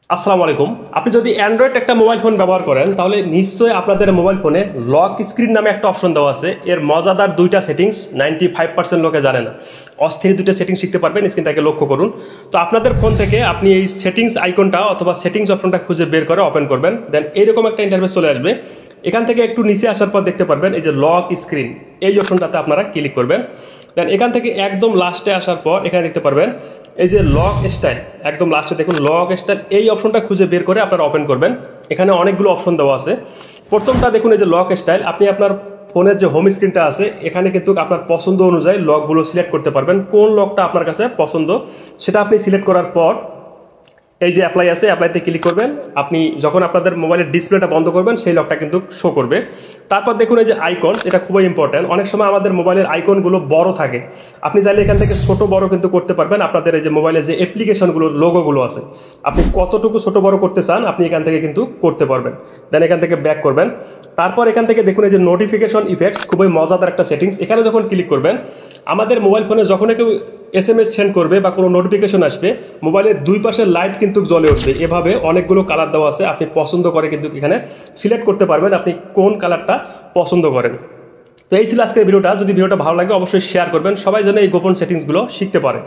আসসালামু আলাইকুম। আপনি যদি অ্যান্ড্রয়েড একটা মোবাইল ফোন ব্যবহার করেন তাহলে নিশ্চয়ই আপনাদের মোবাইল ফোনে লক স্ক্রিন নামে একটা অপশন দেওয়া আছে। এর মজাদার দুইটা সেটিংস 95% লোকে জানে না। অস্থির দুইটা সেটিংস শিখতে পারবেন, স্ক্রিনটাকে লক্ষ্য করুন। তো আপনাদের ফোন থেকে আপনি এই সেটিংস আইকনটা অথবা সেটিংস অপশনটা খুঁজে বের করে ওপেন করবেন, দেন এইরকম একটা ইন্টারফেস চলে আসবে। এখান থেকে একটু নিচে আসার পর দেখতে পারবেন এই যে লক স্ক্রিন, এই অপশনটাতে আপনারা ক্লিক করবেন। দেন এখান থেকে একদম লাস্টে আসার পর এখানে দেখতে পারবেন এই যে লক স্টাইল, একদম লাস্টে দেখুন লক স্টাইল, এই অপশনটা খুঁজে বের করে আপনারা ওপেন করবেন। এখানে অনেকগুলো অপশন দেওয়া আছে। প্রথমটা দেখুন এই যে লক স্টাইল, আপনি আপনার ফোনের যে হোম স্ক্রিনটা আছে এখানে কিন্তু আপনার পছন্দ অনুযায়ী লকগুলো সিলেক্ট করতে পারবেন। কোন লকটা আপনার কাছে পছন্দ সেটা আপনি সিলেক্ট করার পর এই যে অ্যাপ্লাই আছে, অ্যাপ্লাইতে ক্লিক করবেন। আপনি যখন আপনাদের মোবাইলের ডিসপ্লেটা বন্ধ করবেন সেই লকটা কিন্তু শো করবে। তারপর দেখুন এই যে আইকনস, এটা খুবই ইম্পর্ট্যান্ট। অনেক সময় আমাদের মোবাইলের আইকনগুলো বড় থাকে, আপনি চাইলে এখান থেকে ছোট বড় কিন্তু করতে পারবেন। আপনাদের এই যে মোবাইলে যে অ্যাপ্লিকেশনগুলো লোগোগুলো আছে আপনি কতটুকু ছোট বড় করতে চান আপনি এখান থেকে কিন্তু করতে পারবেন। দেন এখান থেকে ব্যাক করবেন। তারপর এখান থেকে দেখুন এই যে নোটিফিকেশন ইফেক্টস, খুবই মজাদার একটা সেটিংস। এখানে যখন ক্লিক করবেন আমাদের মোবাইল ফোনে যখন কেউ SMS সেন্ড করবে বা কোনো নোটিফিকেশন আসবে মোবাইলের দুই পাশের লাইট কিন্তু জ্বলে উঠবে। এভাবে অনেকগুলো কালার দেওয়া আছে, আপনি পছন্দ করে কিন্তু এখানে সিলেক্ট করতে পারবেন আপনি কোন কালারটা পছন্দ করেন। তো এই ছিল আজকের ভিডিওটা। যদি ভিডিওটা ভালো লাগে অবশ্যই শেয়ার করবেন, সবাই যেন এই গোপন সেটিংসগুলো শিখতে পারে।